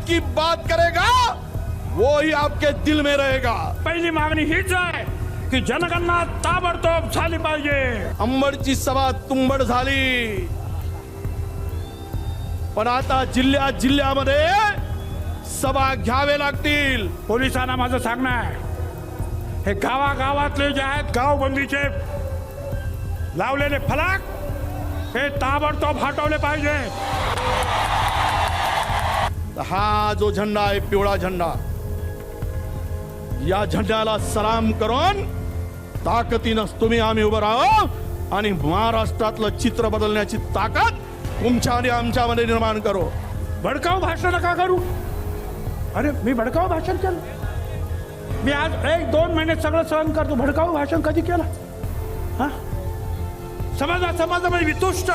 की बात करेगा वो ही आपके दिल में रहेगा। पहिली मागणी हीच आहे की जनगणना ताबडतोब झाली पाहिजे। अंबडची सभा तुंबड झाली, पण आता जिल्ह्यामध्ये सभा घ्यावे लागतील। पोलिसांना माझं सांगणं आहे, हे गावागावातले जे आहेत गावबंदीचे लावलेले फलक हे ताबडतोब हटवले पाहिजे। हा जो झेंडा आहे पिवळा झेंडा, या झेंड्याला सलाम करून ताकदीनं तुम्ही आम्ही उभं राहू आणि महाराष्ट्रातलं चित्र बदलण्याची ताकद तुमच्या आणि आमच्यामध्ये निर्माण करू। भडकाऊ भाषण नका करू। अरे मी भडकाऊ भाषण केलं? मी आज 1-2 महिने सगळं सहन करतो। भडकाऊ भाषण कधी केलं? हा, समाजामध्ये वितुष्ट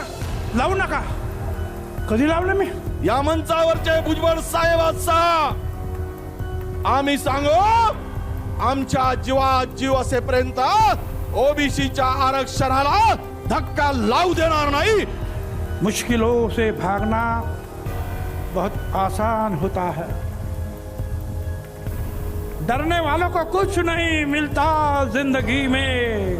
लावू नका। कधी लावलं मी? या मंचावरचे भुजबळ साहेबांचा आम्ही सांगू, आमच्या जीवात जीव असेपर्यंत ओबीसीच्या आरक्षणाला धक्का लावू देणार नाही। मुश्किलों से भागना बहुत आसान होता है, डरने वालों को कुछ नहीं मिलता जिंदगी में,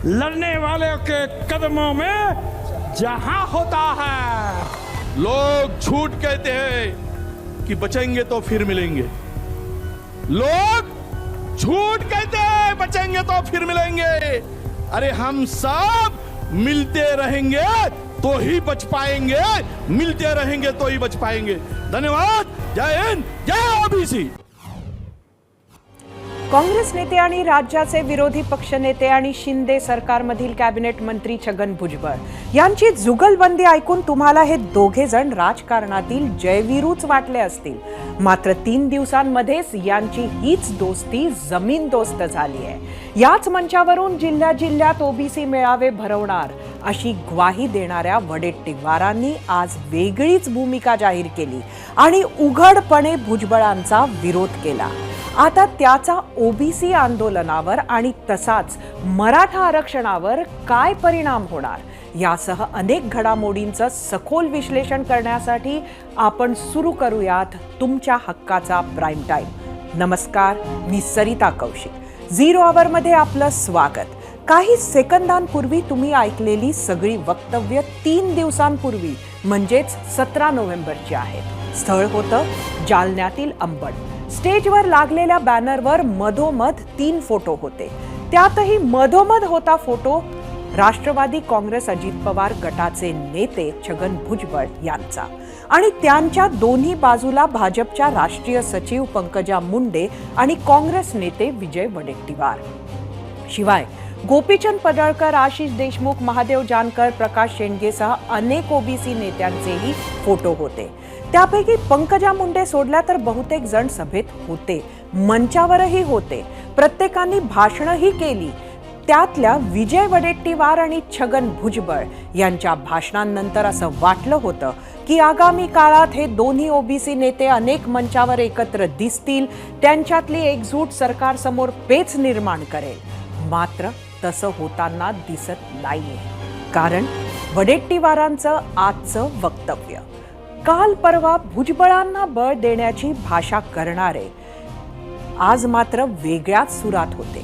लड़ने वालों के कदमों में जहां होता है। लोग झूठ कहते हैं कि बचेंगे तो फिर मिलेंगे, लोग झूठ कहते हैं बचेंगे तो फिर मिलेंगे। अरे हम सब मिलते रहेंगे तो ही बच पाएंगे, मिलते रहेंगे तो ही बच पाएंगे। धन्यवाद। जय हिंद, जय ओबीसी। काँग्रेस नेते आणि राज्याचे विरोधी पक्षनेते आणि शिंदे सरकारमधील कॅबिनेट मंत्री छगन भुजबळ यांची जुगलबंदी ऐकून तुम्हाला हे दोघे जण राजकारणातील जयवीरूच वाटले असतील। मात्र 3 दिवसांमध्येच यांची हीच दोस्ती जमीनदोस्त झाली आहे। याच मंचावरून जिल्ह्यात ओबीसी मेळावे भरवणार अशी ग्वाही देणाऱ्या वडेट्टीवारांनी आज वेगळीच भूमिका जाहीर केली आणि उघडपणे भुजबळांचा विरोध केला। आता त्याचा ओबीसी आंदोलनावर आणि तसाच मराठा आरक्षणावर काय परिणाम होणार यासह अनेक घडामोडींचं सखोल विश्लेषण करण्यासाठी आपण सुरू करूयात तुमच्या हक्काचा प्राईम टाइम। नमस्कार, मी सरिता कौशिक। 0 आवरमध्ये आपलं स्वागत। काही सेकंदांपूर्वी तुम्ही ऐकलेली सगळी वक्तव्य 3 दिवसांपूर्वी म्हणजेच 17 नोव्हेंबरची आहेत। स्थळ होतं जालन्यातील अंबड। स्टेजवर लागलेल्या बॅनरवर मधोमध 3 फोटो होते। त्यातही मधोमध होता फोटो राष्ट्रवादी काँग्रेस अजित पवार गटाचे नेते छगन भुजबळ यांचा आणि त्यांच्या दोन्ही बाजूला भाजपच्या राष्ट्रीय सचिव पंकजा मुंडे आणि काँग्रेस नेते विजय वडेट्टीवार। शिवाय गोपीचंद पडळकर, आशिष देशमुख, महादेव जानकर, प्रकाश शेंडगेसह अनेक ओबीसी नेत्यांचेही फोटो होते। त्यापैकी पंकजा मुंडे सोडल्या तर बहुतेक जण सभेत होते, मंचावरही होते, प्रत्येकाने भाषणही केली। त्यातल्या विजय वडेट्टीवार आणि छगन भुजबळ यांच्या भाषणांनंतर असं वाटलं होतं की आगामी काळात हे दोन्ही ओबीसी नेते अनेक मंचावर एकत्र दिसतील, त्यांच्यातली एकजूट सरकारसमोर पेच निर्माण करेल। मात्र तसं होताना दिसत नाहीये, कारण वडेट्टीवारांचं आजचं वक्तव्य काल परवा भुजबळांना बळ देण्याची भाषा करणारे आज मात्र वेगळ्याच सुरात होते।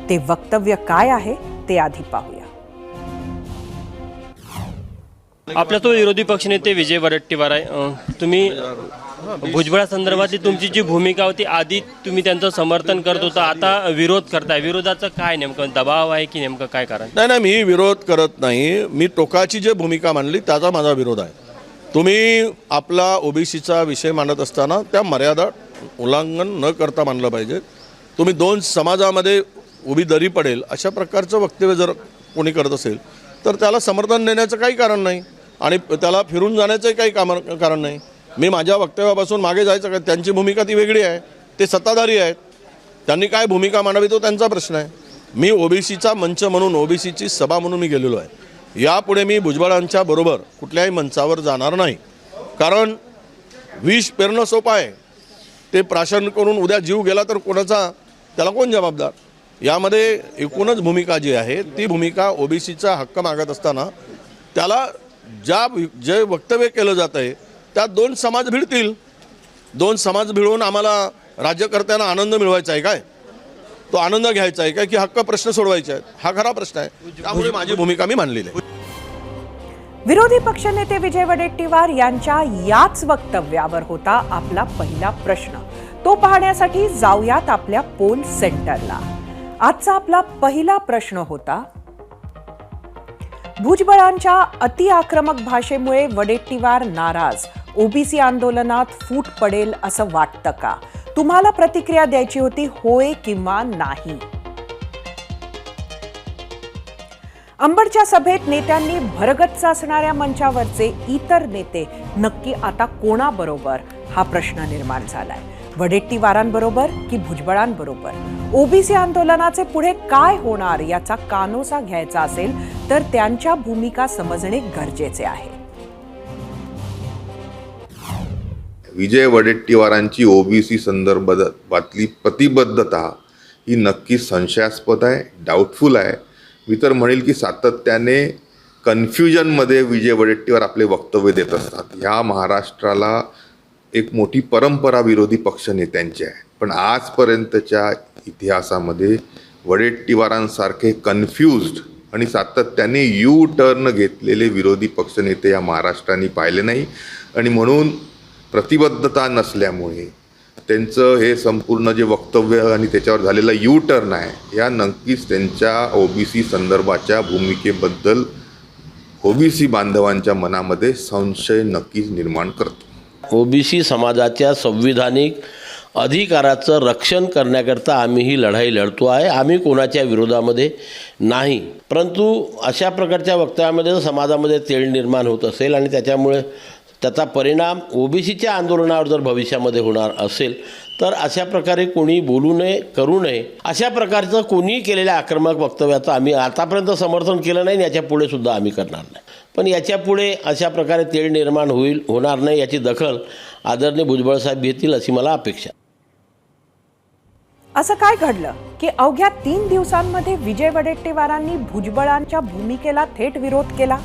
ते वक्तव्य काय आहे ते आधी पाहूया। आपला तो विरोधी पक्षनेते विजय वडेट्टीवार आहे। तुम्ही भुजबळा संदर्भातली तुमची जी भूमिका होती, आधी तुम्ही त्यांचं समर्थन करत होता, आता विरोध करताय। विरोधाचं काय नेमकं दबाव आहे की नेमकं काय कारण? नाही, मी विरोध करत नाही। मी टोकाची जी भूमिका मांडली त्याचा माझा विरोध आहे। तुम्ही आपला ओबीसीचा विषय मांडत असताना त्या मर्यादा उल्लंघन न करता मांडलं पाहिजे। तुम्ही 2 समाजामध्ये उभी दरी पडेल अशा प्रकारचं वक्तव्य जर कोणी करत असेल तर त्याला समर्थन देण्याचं काही कारण नाही आणि त्याला फिरून जाण्याचं काही कारण नाही। मी माझ्या वक्तव्यापासून मागे जायचं का? त्यांची भूमिका ती वेगळी आहे, ते सत्ताधारी आहेत, त्यांनी काय भूमिका मांडावी तो त्यांचा प्रश्न आहे। मी ओबीसीचा मंच म्हणून, ओबीसीची सभा म्हणून मी गेलेलो आहे। यापुढे मी भुजबळांच्या बरोबर कुठल्याही मंचावर जाणार नाही, कारण विष पेरणं सोपं आहे, ते प्राशन करून उद्या जीव गेला तर कोणाचा, त्याला कोण जबाबदार? यामध्ये एकूणच भूमिका जी आहे ती भूमिका ओबीसीचा हक्क मागत असताना त्याला जे वक्तव्य केलं जात आहे त्यात 2 समाज भिडतील, दोन समाज भिडवून आम्हाला राज्यकर्त्यांना आनंद मिळवायचा आहे काय? तो आनंद घ्यायचा आहे काय की हक्क प्रश्न सोडवायचे आहेत? हा खरा प्रश्न आहे. त्यामुळे माझी भूमिका मी मांडलेली आहे. विरोधी पक्षनेते विजय वडेट्टीवार यांच्या याच वक्तव्यावर होता आपला पहिला प्रश्न. तो पाहण्यासाठी जाऊयात आपल्या पोल सेंटरला. आजचा आपला पहिला प्रश्न होता, भुजबळांच्या अति आक्रमक भाषेमुळे वडेट्टीवार नाराज, ओबीसी आंदोलनात फूट पडेल असं वाटतं का? तुम्हाला प्रतिक्रिया द्यायची होती, होय किंवा नाही. अंबडच्या सभेत नेत्यांनी भरगच्च असणाऱ्या मंचावरचे इतर नेते नक्की आता कोणाबरोबर हा प्रश्न निर्माण झालाय. वडेट्टीवारांबरोबर की भुजबळांबरोबर? ओबीसी आंदोलनाचे पुढे काय होणार याचा कानोसा घ्यायचा असेल तर त्यांच्या भूमिका समजणे गरजेचे आहे. विजय वडेट्टीवारांची ओबीसी संदर्भातली प्रतिबद्धता ही नक्कीच संशयास्पद आहे, डाऊटफुल आहे. मी तर म्हणेल की सातत्याने कन्फ्युजनमध्ये विजय वडेट्टीवार आपले वक्तव्य देत असतात. ह्या महाराष्ट्राला एक मोठी परंपरा विरोधी पक्षनेत्यांची आहे, पण आजपर्यंतच्या इतिहासामध्ये वडेट्टीवारांसारखे कन्फ्यूज्ड आणि सातत्याने यू टर्न घेतलेले विरोधी पक्षनेते या महाराष्ट्राने पाहिले नाही. आणि म्हणून प्रतिबद्धता नसल्यामुळे त्यांचं हे संपूर्ण जे वक्तव्य आणि त्याच्यावर झालेला यू टर्न आहे, या नक्कीच त्यांच्या ओबीसी संदर्भाच्या भूमिकेबद्दल ओबीसी बांधवांच्या मनामध्ये संशय नक्कीच निर्माण करतो. ओबीसी समाजाच्या संविधानिक अधिकाराचं रक्षण करण्याकरता आम्ही ही लढाई लढतो आहे. आम्ही कोणाच्या विरोधामध्ये नाही, परंतु अशा प्रकारच्या वक्तव्यामध्ये जर समाजामध्ये तेढ निर्माण होत असेल आणि त्याच्यामुळे त्याचा परिणाम ओबीसीच्या आंदोलनावर जर भविष्यामध्ये होणार असेल तर अशा प्रकारे कोणी बोलू नये, करू नये. अशा प्रकारचं कोणीही केलेल्या आक्रमक वक्तव्याचं आम्ही आतापर्यंत समर्थन केलं नाही, याच्या पुढे सुद्धा आम्ही करणार नाही. पण याच्या पुढे अशा प्रकारे तेढ निर्माण होणार नाही याची दखल आदरणीय भुजबळ साहेब घेतील अशी मला अपेक्षा. असं काय घडलं की अवघ्या 3 दिवसांमध्ये विजय वडेट्टीवारांनी भुजबळांच्या भूमिकेला थेट विरोध केला?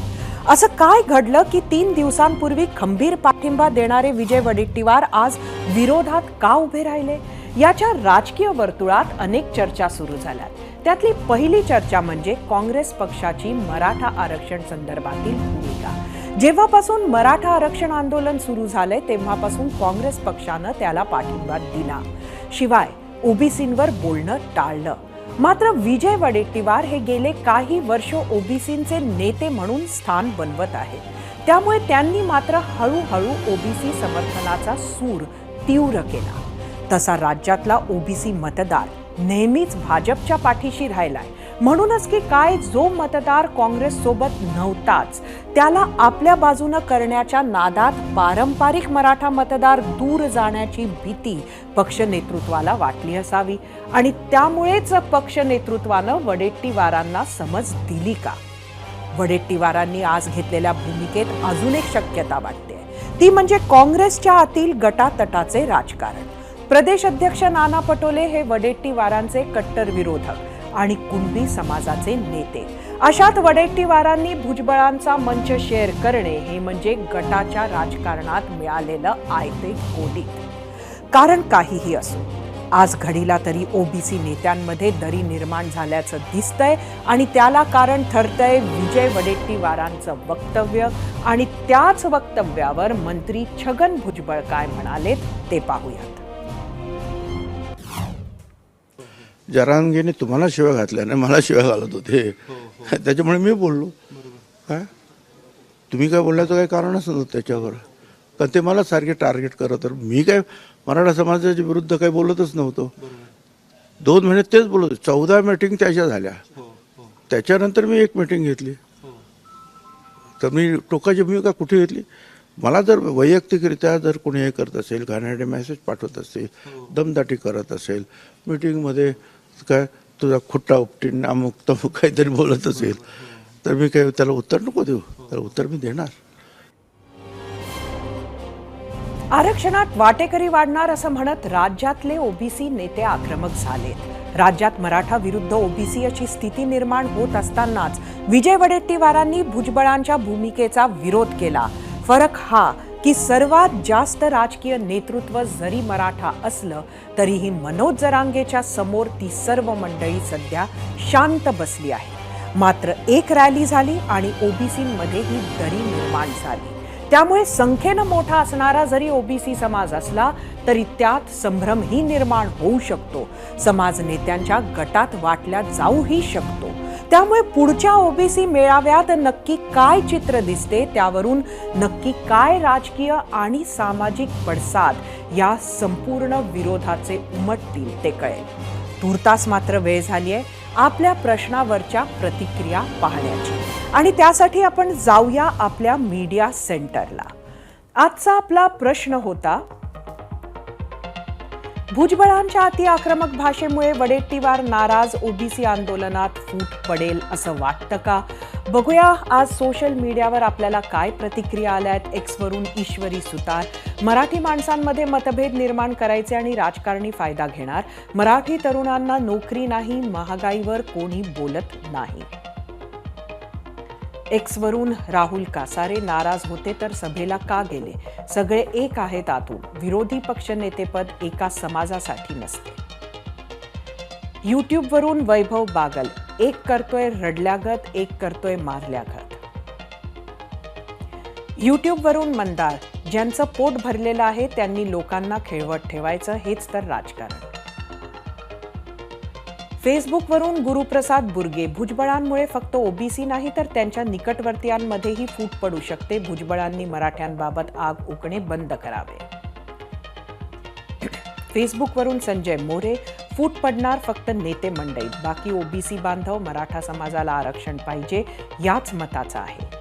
असं काय घडलं की 3 दिवसांपूर्वी खंबीर पाठिंबा देणारे विजय वडेट्टीवार आज विरोधात का उभे राहिले? याच्या राजकीय वर्तुळात अनेक चर्चा सुरू झाल्या. त्यातली पहिली चर्चा म्हणजे काँग्रेस पक्षाची मराठा आरक्षण संदर्भातील भूमिका. जेव्हापासून मराठा आरक्षण आंदोलन सुरू झालंय तेव्हापासून काँग्रेस पक्षानं त्याला पाठिंबा दिला, शिवाय ओबीसींवर बोलणं टाळलं. मात्र विजय वडेट्टीवार हे गेले काही वर्ष ओबीसींचे नेते म्हणून स्थान बनवत आहेत. त्यामुळे त्यांनी मात्र हळूहळू ओबीसी समर्थनाचा सूर तीव्र केला. तसा राज्यातला ओबीसी मतदार नेहमीच भाजपच्या पाठीशी राहिलाय. म्हणूनच की काय जो मतदार काँग्रेस सोबत नव्हताच त्याला आपल्या बाजूने करण्याच्या नादात पारंपरिक मराठा मतदार दूर जाण्याची भीती पक्ष नेतृत्वाला वाटली असावी आणि त्यामुळेच पक्ष नेतृत्वानं वडेट्टीवारांना समज दिली का? वडेट्टीवारांनी आज घेतलेल्या भूमिकेत अजून एक शक्यता वाटते, ती म्हणजे काँग्रेसच्या आतील गटातटाचे राजकारण. प्रदेश अध्यक्ष नाना पटोले हे वडेट्टीवारांचे कट्टर विरोधक आणि कुणबी समाजाचे नेते. अशात वडेट्टीवारांनी भुजबळांचा मंच शेअर करणे हे म्हणजे गटाच्या राजकारणात मिळालेलं आयते कोलीत. कारण काहीही असो, आज घडीला तरी ओबीसी नेत्यांमध्ये दरी निर्माण झाल्याचं दिसतंय आणि त्याला कारण ठरतंय विजय वडेट्टीवारांचं वक्तव्य. आणि त्याच वक्तव्यावर मंत्री छगन भुजबळ काय म्हणालेत ते पाहूयात. जरांगेने तुम्हाला शिव्या घातल्या नाही, मला शिव्या घालत होते, त्याच्यामुळे मी बोललो. काय तुम्ही काय बोलण्याचं काही कारणच नव्हतं त्याच्यावर, पण ते मला सारखे टार्गेट करत. तर मी काय मराठा समाजाच्या विरुद्ध काही बोलतच नव्हतो. 2 महिने तेच बोलत होते. 14 मीटिंग त्याच्या झाल्या. त्याच्यानंतर मी एक मीटिंग घेतली. तर मी टोकाची भूमिका कुठे घेतली? मला जर वैयक्तिकरित्या जर कोणी हे करत असेल, घाणेरडे मेसेज पाठवत असेल, दमदाटी करत असेल, मीटिंगमध्ये काय तुझा खुट्टा उपटीन अमुक तमुक काहीतरी बोलत असेल, तर मी काय त्याला उत्तर नको देऊ? तर उत्तर मी देणार. आरक्षणात वाटेकरी वाढणार असं म्हणत राज्यातले ओबीसी नेते आक्रमक झालेत. राज्यात मराठा विरुद्ध ओबीसी अशी स्थिती निर्माण होत असतानाच विजय वडेट्टीवारांनी भुजबळांच्या भूमिकेचा विरोध केला. फरक हा की सर्वात जास्त राजकीय नेतृत्व जरी मराठा असलं तरीही मनोज जरांगेच्या समोर ती सर्व मंडळी सध्या शांत बसली आहे. मात्र एक रॅली झाली आणि ओबीसीमध्ये ही दरी निर्माण झाली. त्यामुळे संख्येनं मोठा असणारा जरी ओबीसी समाज असला तरी त्यात संभ्रमही निर्माण होऊ शकतो. समाज नेत्यांच्या गटात वाटल्या जाऊही शकतो. त्यामुळे पुढच्या ओबीसी मेळाव्यात नक्की काय चित्र दिसते, त्यावरून नक्की काय राजकीय आणि सामाजिक पडसाद या संपूर्ण विरोधाचे उमटतील ते कळेल. तूर्तास मात्र वेळ झाली आहे आपल्या प्रश्नावरच्या प्रतिक्रिया पाहण्याची आणि त्यासाठी आपण जाऊया आपल्या मीडिया सेंटरला. आजचा आपला प्रश्न होता, भुजबळांच्या अति आक्रमक भाषेमुळे वडेट्टीवार नाराज, ओबीसी आंदोलनात फूट पडेल असं वाटतं का? बघूया आज सोशल मीडियावर आपल्याला काय प्रतिक्रिया आल्यात. एक्सवरून ईश्वरी सुतार, मराठी माणसांमध्ये मतभेद निर्माण करायचे आणि राजकारणी फायदा घेणार. मराठी तरुणांना नोकरी नाही, महागाईवर कोणी बोलत नाही. एक्सवरून राहुल कासारे, नाराज होते तर सभेला का गेले? सगळे एक आहेत आतून. विरोधी पक्ष नेतेपद एका समाजासाठी नसते. यूट्यूबवरून वैभव बागल, एक करतोय रडल्यागत, एक करतोय मारल्यागत. यूट्यूबवरून मंदार, ज्यांचं पोट भरलेलं आहे त्यांनी लोकांना खेळवत ठेवायचं, हेच तर राजकारण. फेसबुकवरून गुरुप्रसाद बुर्गे, भुजबळांमुळे फक्त ओबीसी नाही तर त्यांच्या निकटवर्तीयांमध्येही फूट पडू शकते. भुजबळांनी मराठ्यांबाबत आग उकणे बंद करावे. फेसबुकवरून संजय मोरे, फूट पडणार फक्त नेते मंडळीत, बाकी ओबीसी बांधव, मराठा समाजाला आरक्षण पाहिजे याच मताचा आहे.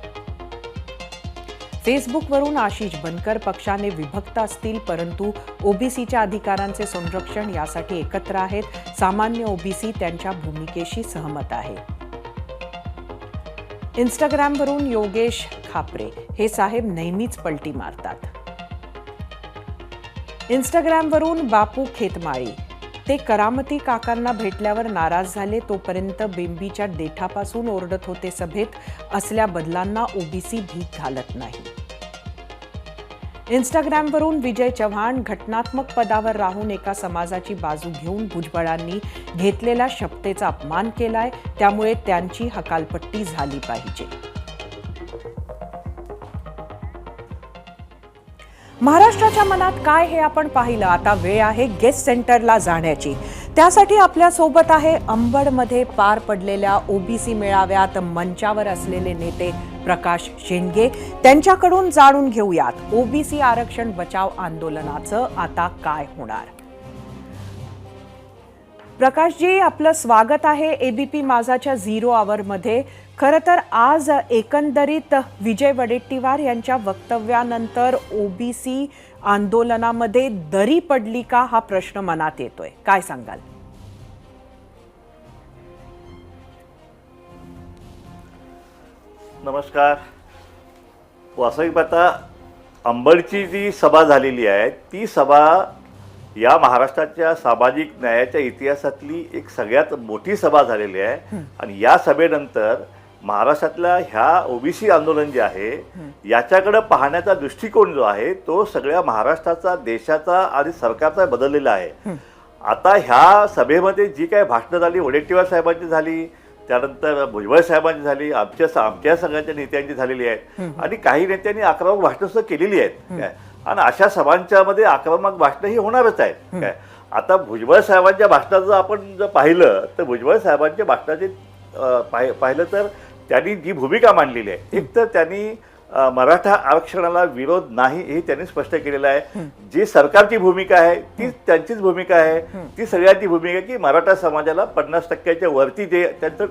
फेसबुकवरून आशिष बनकर, पक्षाने विभक्त असतील परंतु ओबीसीच्या अधिकारांचे संरक्षण यासाठी एकत्र आहेत. सामान्य ओबीसी त्यांच्या भूमिकेशी सहमत आहे. इंस्टाग्रामवरून योगेश खापरे, हे साहेब नेहमीच पलटी मारतात. इंस्टाग्रामवरून बापू खेतमाळी, ते करामती काकांना भेटल्यावर नाराज झाले, तोपर्यंत बेंबीच्या देठापासून ओरडत होते सभेत, असल्या बदलांना ओबीसी भीक घालत नाही. इंस्टाग्रामवरून विजय चव्हाण, घटनात्मक पदावर राहून एका समाजाची बाजू घेऊन भुजबळांनी घेतलेल्या शपथेचा अपमान केलाय, त्यामुळे त्यांची हकालपट्टी झाली पाहिजे. महाराष्ट्राच्या मनात काय हे आपण पाहिलं. आता वेळ आहे गेस्ट सेंटरला जाण्याची. त्यासाठी आपल्या सोबत आहे अंबडमध्ये पार पडलेल्या ओबीसी मेळाव्यात मंचावर असलेले नेते प्रकाश शेंडगे. त्यांच्याकडून जाणून घेऊयात ओबीसी आरक्षण बचाव आंदोलनाचं आता काय होणार. प्रकाशजी, आपलं स्वागत आहे एबीपी माझाच्या 0 आवरमध्ये. खरं तर आज एकंदरीत विजय वडेट्टीवार यांच्या वक्तव्यानंतर ओबीसी आंदोलनामध्ये दरी पडली का हा प्रश्न मनात येतोय. काय सांगाल? नमस्कार. वास्तविक पाहता अंबडची जी सभा झालेली आहे ती सभा या महाराष्ट्राच्या सामाजिक न्यायाच्या इतिहासातली एक सगळ्यात मोठी सभा झालेली आहे. आणि या सभेनंतर महाराष्ट्रातल्या ह्या ओबीसी आंदोलन जे आहे याच्याकडे पाहण्याचा दृष्टिकोन जो आहे तो सगळ्या महाराष्ट्राचा, देशाचा आणि सरकारचा बदललेला आहे. आता ह्या सभेमध्ये जी काय भाषणं झाली, वडेट्टीवार साहेबांची झाली, त्यानंतर भुजबळ साहेबांची झाली, आमच्या सगळ्यांच्या नेत्यांची झालेली आहेत आणि काही नेत्यांनी आक्रमक भाषणं सुद्धा केलेली आहेत काय. आणि अशा सभांच्या मध्ये आक्रमक भाषणं ही होणारच आहेत काय. आता भुजबळ साहेबांच्या भाषणाचं आपण जर पाहिलं तर भुजबळ साहेबांच्या भाषणाचे पाहिलं तर त्यांनी जी भूमिका मांडलेली आहे, एक तर त्यांनी मराठा आरक्षणाला विरोध नाही हे त्यांनी स्पष्ट केलेलं आहे. जी सरकारची भूमिका आहे ती त्यांचीच भूमिका आहे. ती सगळ्यांची भूमिका आहे की मराठा समाजाला 50% वरती जे त्यांचं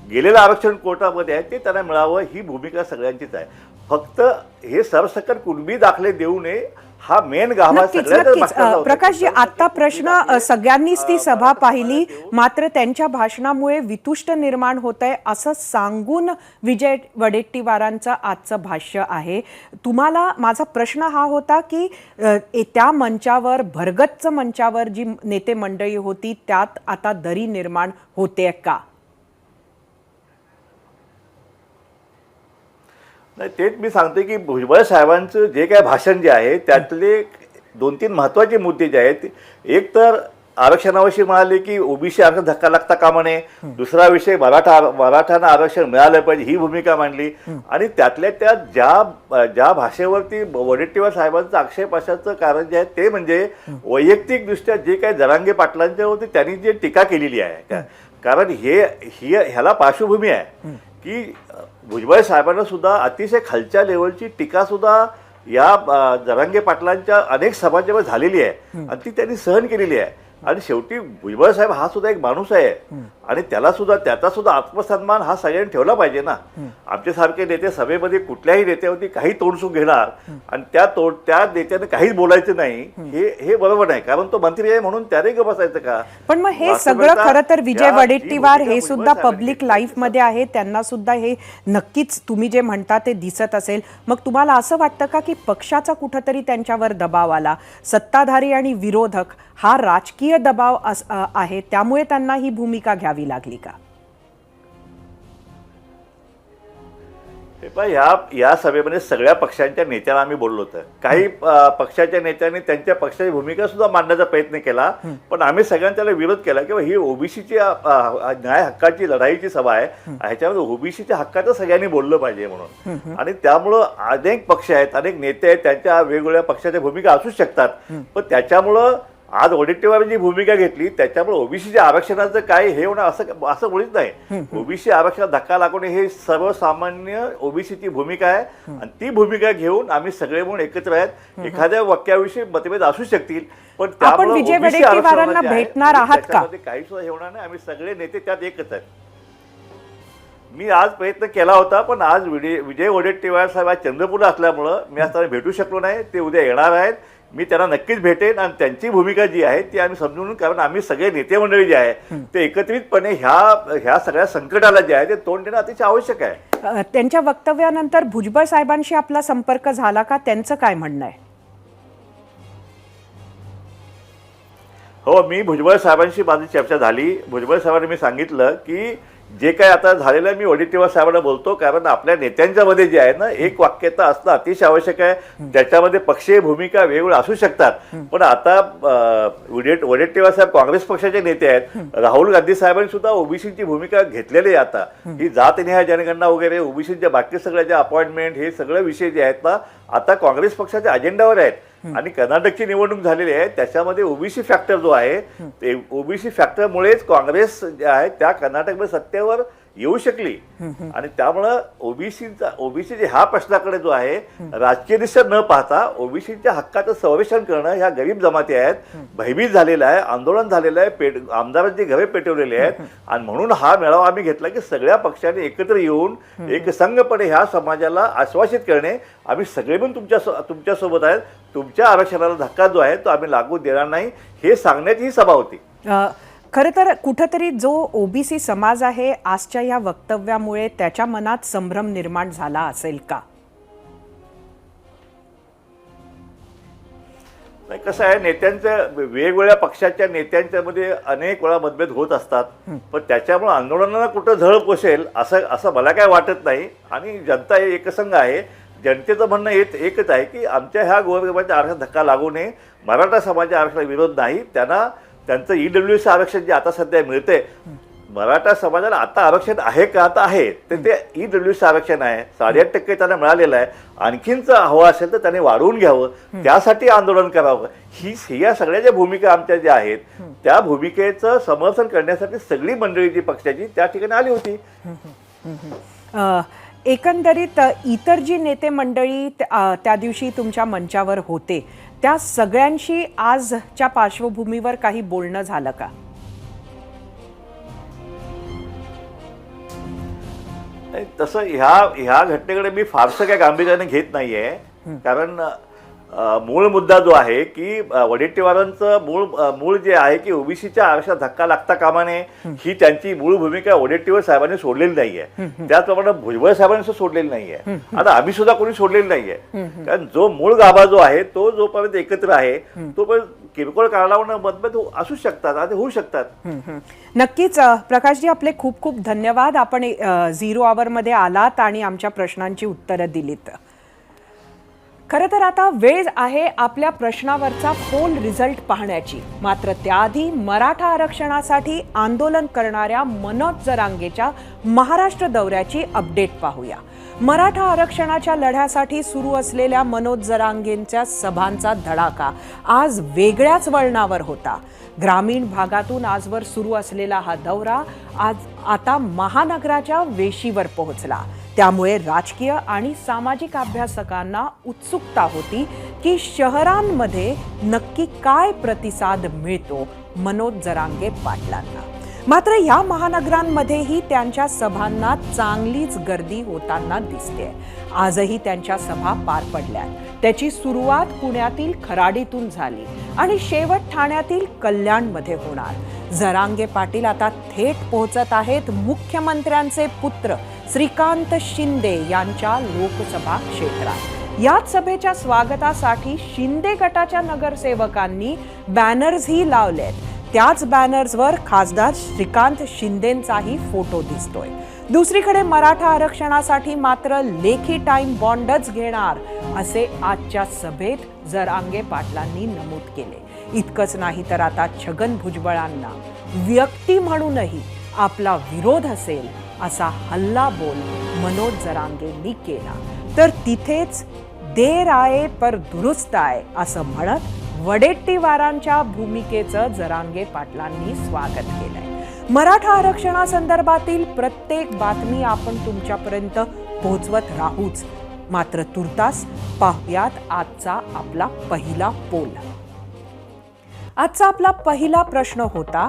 गेलेलं आरक्षण कोर्टामध्ये आहे ते त्यांना मिळावं, ही भूमिका सगळ्यांचीच आहे. फक्त हे सरसकट कुणबी दाखले देऊ नये हा मेन गाभा सगळ्यांचा. प्रकाशजी, आता प्रश्न, सगळ्यांनीच ती सभा पाहिली मात्र त्यांच्या भाषणामुळे वितुष्ट निर्माण होत आहे असं सांगून विजय वडेट्टीवारांचं आजचं भाष्य आहे. तुम्हाला माझा प्रश्न हा होता की त्या मंचावर, भरगच्च मंचावर जी नेते मंडळी होती त्यात आता दरी निर्माण होते का? नाही तेच मी सांगतोय की भुजबळ साहेबांचं जे काय भाषण जे आहे त्यातले 2-3 महत्त्वाचे मुद्दे जे आहेत, एक तर आरक्षणाविषयी म्हणाले की ओबीसी आरक्षण धक्का लागता कामा नये, दुसरा विषय मराठ्यांना आरक्षण मिळालं पाहिजे ही भूमिका मांडली, आणि त्यातल्या त्यात ज्या भाषेवरती वडेट्टीवार साहेबांचं आक्षेप असाचं कारण जे आहे ते म्हणजे वैयक्तिकदृष्ट्या जे काही जरांगे पाटलांच्यावरती त्यांनी जे टीका केलेली आहे, कारण ह्याला पार्श्वभूमी आहे की भुजबळ साहेबांना सुद्धा अतिशय खालच्या लेवलची टीका सुद्धा या जरांगे पाटलांच्या अनेक सभांच्यावर झालेली आहे आणि ती त्यांनी सहन केलेली आहे. आणि शेवटी भुजबळ साहेब हा सुद्धा एक माणूस आहे आणि त्याचा सुद्धा आत्मसन्मान हा सगळ्यांनी ठेवला पाहिजे ना. आमच्यासारखे नेते सभेमध्ये कुठल्याही नेत्यावरती काही तोडसूक घेणार आणि त्या नेत्याने काहीच बोलायचं नाही हे बरोबर नाही, कारण तो मंत्री आहे म्हणून त्याने ग बसायचं का. पण मग हे सगळं खरं तर विजय वडेट्टीवार हे सुद्धा पब्लिक लाईफ मध्ये आहे, त्यांना सुद्धा हे नक्कीच तुम्ही जे म्हणता ते दिसत असेल. मग तुम्हाला असं वाटतं का की पक्षाचा कुठंतरी त्यांच्यावर दबाव आला, सत्ताधारी आणि विरोधक हा राजकीय दबाव आहे त्यामुळे त्यांना ही भूमिका घ्यावी लागली का? या सभेमध्ये सगळ्या पक्षांच्या नेत्यांना आम्ही बोललो होतं. काही पक्षाच्या नेत्यांनी त्यांच्या पक्षाची भूमिका सुद्धा मांडण्याचा प्रयत्न केला, पण आम्ही सगळ्यांनी त्याला विरोध केला की ही ओबीसीची न्याय हक्काची लढाईची सभा आहे, ह्याच्यामध्ये ओबीसीच्या हक्काचं सगळ्यांनी बोललं पाहिजे म्हणून. आणि त्यामुळं अनेक पक्ष आहेत, अनेक नेते आहेत, त्यांच्या वेगवेगळ्या पक्षाच्या भूमिका असू शकतात, पण त्याच्यामुळं आज वडेट्टीवारांनी जी भूमिका घेतली त्याच्यामुळे ओबीसीच्या आरक्षणाचं काय हे होणं असं मुळीच नाही. ओबीसी आरक्षणात धक्का लागू नये हे सर्वसामान्य ओबीसीची भूमिका आहे आणि ती भूमिका घेऊन आम्ही सगळे म्हणून एकत्र आहेत. एखाद्या वाक्याविषयी मतभेद असू शकतील, पण आपण विजय वडेट्टीवारांना भेटणार आहात का? काही सुद्धा हे होणार नाही. आम्ही सगळे नेते त्यात एकच आहेत. मी आज प्रयत्न केला होता, पण आज विजय वडेट्टीवार साहेब आज चंद्रपूरला असल्यामुळं मी आज त्यांना भेटू शकलो नाही. ते उद्या येणार आहेत, मी त्यांना नक्कीच भेटेन आणि त्यांची भूमिका जी आहे ती आम्ही समजून, कारण आम्ही सगळे नेते मंडळी जे आहे ते एकत्रितपणे ह्या सगळ्या संकटाला जे आहे ते तोंड देणं अतिशय आवश्यक आहे. त्यांच्या वक्तव्यानंतर भुजबळ साहेबांशी आपला संपर्क झाला का? त्यांचं काय म्हणणं आहे? हो, मी भुजबळ साहेबांशी माझी चर्चा झाली. भुजबळ साहेबांनी मी सांगितलं की जे काय आता झालेलं आहे मी वडेट्टीवार साहेबांना बोलतो, कारण आपल्या नेत्यांच्या मध्ये जे आहे ना एक वाक्यता असणं अतिशय आवश्यक आहे. त्याच्यामध्ये पक्षीय भूमिका वेगवेगळ्या असू शकतात, पण आता वडेट्टीवार साहेब काँग्रेस पक्षाचे नेते आहेत. राहुल गांधी साहेबांनी सुद्धा ओबीसीची भूमिका घेतलेली आहे. आता ही जातनिहाय जनगणना वगैरे ओबीसीच्या बाकी सगळ्या ज्या अपॉइंटमेंट हे सगळे विषय जे आहेत ना आता काँग्रेस पक्षाच्या अजेंडावर आहेत. आणि कर्नाटकची निवडणूक झालेली आहे त्याच्यामध्ये ओबीसी फॅक्टर जो आहे ते ओबीसी फॅक्टरमुळेच काँग्रेस जे आहे त्या कर्नाटकमध्ये सत्तेवर येऊ शकली. आणि त्यामुळं ओबीसी ह्या प्रश्नाकडे जो आहे राजकीयदृष्ट्या न पाहता ओबीसीच्या हक्काचं संरक्षण करणं ह्या गरीब जमाती आहेत, भयभीत झालेला आहे, आंदोलन झालेलं आहे, आमदारांची घरे पेटवलेली आहेत. आणि म्हणून हा मेळावा आम्ही घेतला की सगळ्या पक्षांनी एकत्र येऊन एक संघपणे ह्या समाजाला आश्वासित करणे आम्ही सगळे पण तुमच्यासोबत आहेत, तुमच्या आरक्षणाला धक्का जो आहे तो आम्ही लागू देणार नाही हे सांगण्याची ही सभा होती. खरं तर कुठंतरी जो ओबीसी समाज आहे आजच्या या वक्तव्यामुळे त्याच्या मनात संभ्रम निर्माण झाला असेल का? नाही, कसं आहे नेत्यांच्या वेगवेगळ्या पक्षाच्या नेत्यांच्या मध्ये अनेक वेळा मतभेद होत असतात, पण त्याच्यामुळे आंदोलनाला कुठं झळ पोसेल असं मला काय वाटत नाही. आणि जनता हे एकसंघ आहे. जनतेचं म्हणणं एकच आहे की आमच्या ह्या गोरगरिबांच्या आरक्षणात धक्का लागू नये, मराठा समाजाच्या आरक्षणाला विरोध नाही. त्यांचं ईडब्ल्यूसी आरक्षण जे आता सध्या मिळते मराठा समाजाला आता आरक्षण आहे का? आता आहे, तर ते ईडब्ल्यूसी आरक्षण आहे 8.5% त्यांना मिळालेलं आहे. आणखीनच हवं असेल तर त्याने वाढवून घ्यावं, त्यासाठी आंदोलन करावं. ही या सगळ्या ज्या भूमिका आमच्या ज्या आहेत त्या भूमिकेचं समर्थन करण्यासाठी सगळी मंडळी जी पक्षाची त्या ठिकाणी आली होती. एकंदरीत इतर जी नेते मंडळी त्या दिवशी तुमच्या मंचावर होते त्या सगळ्यांशी आजच्या पार्श्वभूमीवर काही बोलणं झालं का? तसं ह्या घटनेकडे मी फारसं काय गांभीर्याने घेत नाहीये, कारण मूळ मुद्दा जो आहे की वडेट्टीवारांचं मूळ जे आहे की ओबीसीच्या आरक्षणात धक्का लागता कामा नये ही त्यांची मूळ भूमिका वडेट्टीवार साहेबांनी सोडलेली नाहीये. त्याचप्रमाणे भुजबळ साहेबांनी सुद्धा सोडलेली नाहीये आणि आम्ही सुद्धा कोणी सोडलेली नाहीये. कारण जो मूळ गाभा जो आहे तो जोपर्यंत एकत्र आहे तोपर्यंत किरकोळ कारणावरून मतभेद असू शकतात आणि होऊ शकतात. नक्कीच प्रकाशजी, आपले खूप खूप धन्यवाद. आपण 0 आवरमध्ये आलात आणि आमच्या प्रश्नांची उत्तरं दिलीत. खरं तर आता वेळ आहे आपल्या प्रश्नावरचा पोल रिझल्ट पाहण्याची. मात्र त्याआधी मराठा आरक्षणासाठी आंदोलन करणाऱ्या मनोज जरांगेच्या महाराष्ट्र दौऱ्याची अपडेट पाहूया. मराठा आरक्षणाच्या लढ्यासाठी सुरू असलेल्या मनोज जरांगेंच्या सभांचा धडाका आज वेगळ्याच वळणावर होता. ग्रामीण भागातून आजवर सुरू असलेला हा दौरा आज आता महानगराच्या वेशीवर पोहोचला. त्यामुळे राजकीय आणि सामाजिक अभ्यासकांना उत्सुकता होती की शहरांमध्ये नक्की काय प्रतिसाद मिळतो मनोज जरांगे पाटलांना. मात्र या महानगरांमध्येही त्यांच्या सभांना चांगलीच गर्दी होताना दिसते. आजही त्यांच्या सभा पार पडल्या. त्याची सुरुवात पुण्यातील खराडीतून झाली आणि शेवट ठाण्यातील कल्याणमध्ये होणार. जरांगे पाटील आता थेट पोहोचत आहेत मुख्यमंत्र्यांचे पुत्र श्रीकांत शिंदे यांच्या लोकसभा क्षेत्रात. याच सभेच्या स्वागतासाठी शिंदे गटाच्या नगरसेवकांनी बॅनर्सही लावलेत. त्याच बॅनर्सवर खासदार श्रीकांत शिंदेंचाही फोटो दिसतोय. दुसरीकडे मराठा आरक्षणासाठी मात्र लेखी टाइम बॉन्डच घेणार असे आजच्या सभेत जरांगे पाटलांनी नमूद केले. इतकंच नाही तर आता छगन भुजबळांना व्यक्ती म्हणूनही आपला विरोध असेल असा हल्ला बोल मनोज जरांगेंनी केला. तर तिथेच देर आये पर दुरुस्त आहे असं म्हणत वडेट्टीवारांच्या भूमिकेचं जरांगे पाटलांनी स्वागत केलंय. मराठा आरक्षणासंदर्भातील प्रत्येक बातमी आपण तुमच्यापर्यंत पोहोचवत राहूच. मात्र तुर्तास पाहुयात आजचा आपला पहिला पोल. आजचा आपला पहिला प्रश्न होता,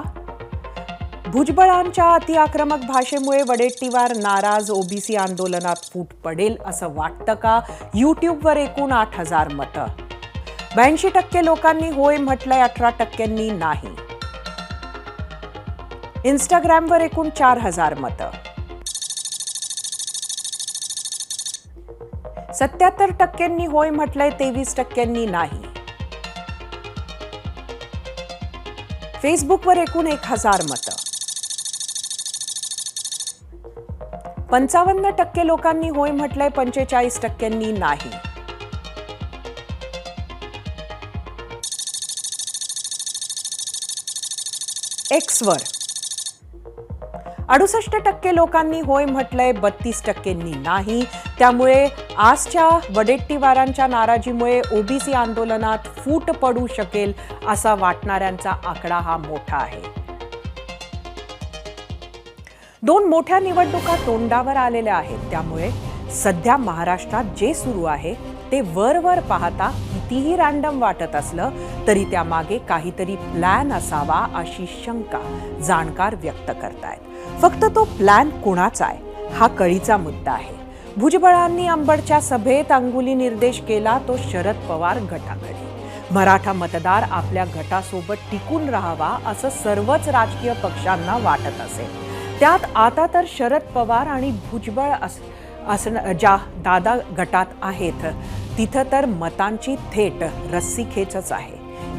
भुजबळांच्या अतिआक्रमक भाषेमुळे वडेट्टीवार नाराज, ओबीसी आंदोलनात फूट पडेल असं वाटतं का? यूट्यूबवर एकूण 8,000 मतं. 82% लोकांनी होय म्हटलंय, 18% नाही. इंस्टाग्रामवर एकूण 4,000 मतं. 77% होय म्हटलंय, 23% नाही. फेसबुकवर एकूण 1,000 मतं. 55% लोकांनी होय म्हटलंय, 45% नाही. एक्सवर 68% लोकांनी होय म्हटलंय, 32% नाही. त्यामुळे आजच्या वडेट्टीवारांच्या नाराजीमुळे ओबीसी आंदोलनात फूट पडू शकेल असा वाटणाऱ्यांचा आकडा हा मोठा आहे. 2 मोठ्या निवडणुका तोंडावर आलेल्या आहेत. त्यामुळे सध्या महाराष्ट्रात जे सुरू आहे ते वरवर पाहता कितीही रॅन्डम वाटत असलं तरी त्यामागे काहीतरी प्लॅन असावा अशी शंका जाणकार व्यक्त करतायत. फक्त तो प्लॅन कोणाचा आहे हा कळीचा मुद्दा आहे. भुजबळांनी अंबडच्या सभेत अंगुली निर्देश केला तो शरद पवार गटाकडे. मराठा मतदार आपल्या गटासोबत टिकून राहावा असं सर्वच राजकीय पक्षांना वाटत असेल. त्यात आता तर शरद पवार आणि भुजबळ ज्या दादा गटात आहेत तिथं तर मतांची थेट रस्सीखेचच आहे.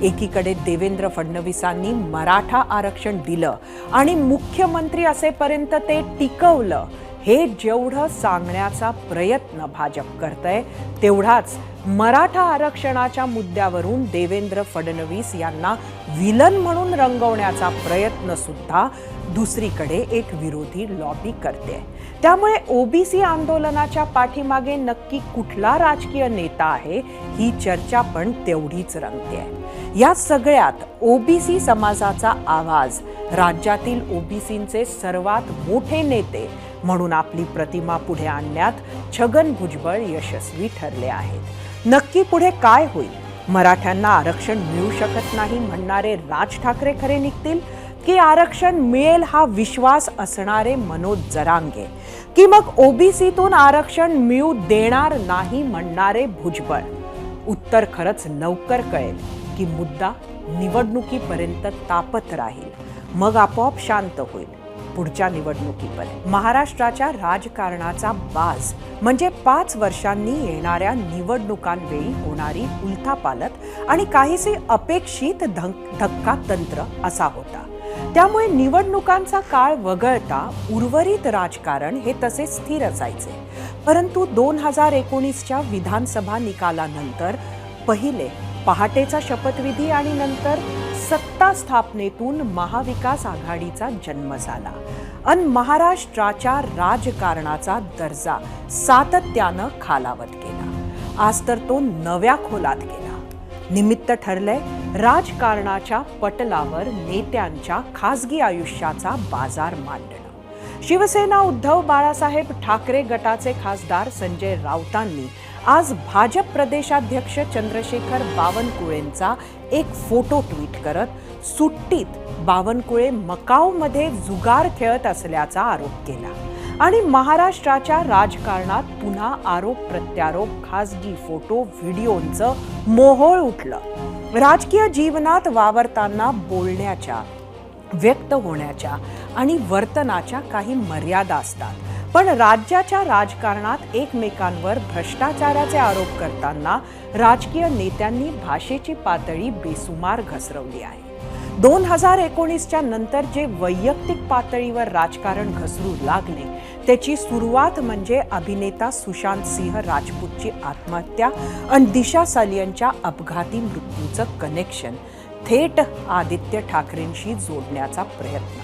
एकीकडे देवेंद्र फडणवीसांनी मराठा आरक्षण दिलं आणि मुख्यमंत्री असेपर्यंत ते टिकवलं हे जेवढं सांगण्याचा प्रयत्न भाजप करतंय तेवढाच मराठा आरक्षणाच्या मुद्द्यावरून देवेंद्र फडणवीस यांना विलन म्हणून रंगवण्याचा प्रयत्न सुद्धा दुसरीकडे एक विरोधी लॉबी करते. त्यामुळे ओबीसी आंदोलनाच्या पाठीमागे नक्की कुठला राजकीय नेता आहे ही चर्चा पण तेवढीच रंगते. या सगळ्यात ओबीसी समाजाचा आवाज, राज्यातील ओबीसींचे सर्वात मोठे नेते म्हणून आपली प्रतिमा पुढे आणण्यात छगन भुजबळ यशस्वी ठरले आहेत. नक्की पुढे काय होईल? मराठ्यांना आरक्षण मिळू शकत नाही म्हणणारे राज ठाकरे खरे निघतील की आरक्षण मिळेल हा विश्वास असणारे मनोज जरांगे, की मग ओबीसीतून आरक्षण मिळू देणार नाही म्हणणारे भुजबळ? उत्तर खरंच लवकर कळेल की मुद्दा निवडणुकीपर्यंत तापत राहील, मग आपोआप शांत होईल पुढच्या निवडणुकीपर्यंत. महाराष्ट्राच्या राजकारणाचा बाज म्हणजे 5 वर्षांनी येणाऱ्या निवडणुकांवेळी होणारी उलथापालथ आणि काहीसे अपेक्षित धक्का तंत्र असा होता. त्यामुळे निवडणुकांचा काळ वगळता उर्वरित राजकारण हे तसे स्थिर असायचे. परंतु 2019च्या विधानसभा निकालानंतर पहिले पहाटेचा शपथविधी आणि नंतर सत्ता स्थापनेतून महाविकास आघाडीचा जन्म झाला आणि महाराष्ट्राच्या राजकारणाचा दर्जा सातत्यानं खालावत गेला. आज तर तो नव्या खोलात गेला. निमित्त ठरलंय राजकारणाच्या पटलावर नेत्यांच्या खासगी आयुष्याचा बाजार मांडणं. शिवसेना उद्धव बाळासाहेब ठाकरे गटाचे खासदार संजय राऊतांनी आज भाजप प्रदेशाध्यक्ष चंद्रशेखर बावनकुळेंचा एक फोटो ट्विट करत सुट्टीत बावनकुळे मकाऊमध्ये जुगार खेळत असल्याचा आरोप केला आणि महाराष्ट्राच्या राजकारणात पुन्हा आरोप प्रत्यारोप, खासगी फोटो, व्हिडिओंचं मोहोळ उठलं. राजकीय जीवनात वावरताना बोलण्याच्या, व्यक्त होण्याच्या आणि वर्तनाच्या काही मर्यादा असतात. पण राज्याच्या राजकारणात एकमेकांवर भ्रष्टाचाराचे आरोप करताना राजकीय नेत्यांनी भाषेची पातळी बेसुमार घसरवली आहे. 2019च्या नंतर जे वैयक्तिक पातळीवर राजकारण घसरू लागले त्याची सुरुवात म्हणजे अभिनेता सुशांत सिंह राजपूतची आत्महत्या आणि दिशा सालियनच्या अपघाती मृत्यूचं कनेक्शन थेट आदित्य ठाकरेंशी जोडण्याचा प्रयत्न.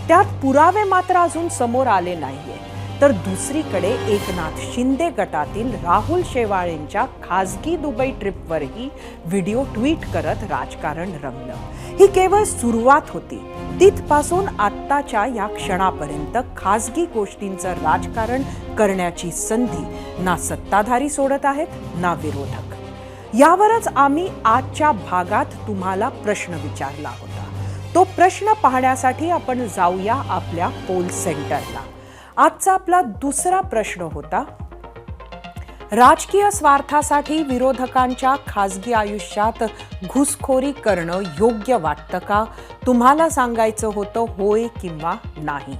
त्यात पुरावे मात्र अजून समोर आले नाहीये. तर दुसरीकडे एकनाथ शिंदे गटातील राहुल शेवाळेंच्या खासगी दुबई ट्रिपवरही व्हिडिओ ट्विट करत राजकारण रंगलं. ही केवळ सुरुवात होती. तिथपासून आत्ताच्या या क्षणापर्यंत खासगी गोष्टींचं राजकारण करण्याची संधी ना सत्ताधारी सोडत आहेत ना विरोधक. यावरच आम्ही आजच्या भागात तुम्हाला प्रश्न विचारला होता. तो प्रश्न पाहण्यासाठी आपण जाऊया आपल्या पोल सेंटरला. आजचा आपला दुसरा प्रश्न होता, राजकीय स्वार्थासाठी विरोधकांच्या खासगी आयुष्यात घुसखोरी करणं योग्य वाटतं का? तुम्हाला सांगायचं होतं होय किंवा नाही.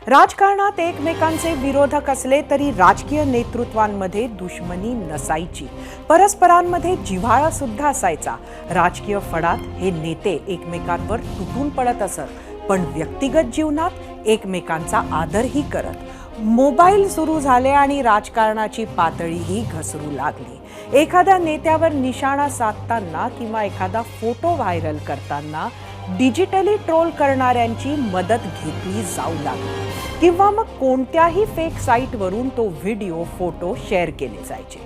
राजकारणात एकमेकांचे विरोधक असले तरी राजकीय नेतृत्वांमध्ये दुश्मनी नसायची. परस्परांमध्ये जिव्हाळा सुद्धा असायचा. राजकीय फडात हे नेते एकमेकांवर तुटून पडत असत, पण व्यक्तिगत जीवनात एकमेकांचा आदरही करत. मोबाईल सुरू झाले आणि राजकारणाची पातळीही घसरू लागली. एखाद्या नेत्यावर निशाणा साधताना किंवा एखादा फोटो व्हायरल करताना डिजिटली ट्रोल करणाऱ्यांची मदत घेतली जाऊ लागली किंवा मग कोणत्याही फेक साईटवरून तो व्हिडिओ, फोटो शेअर केले जायचे.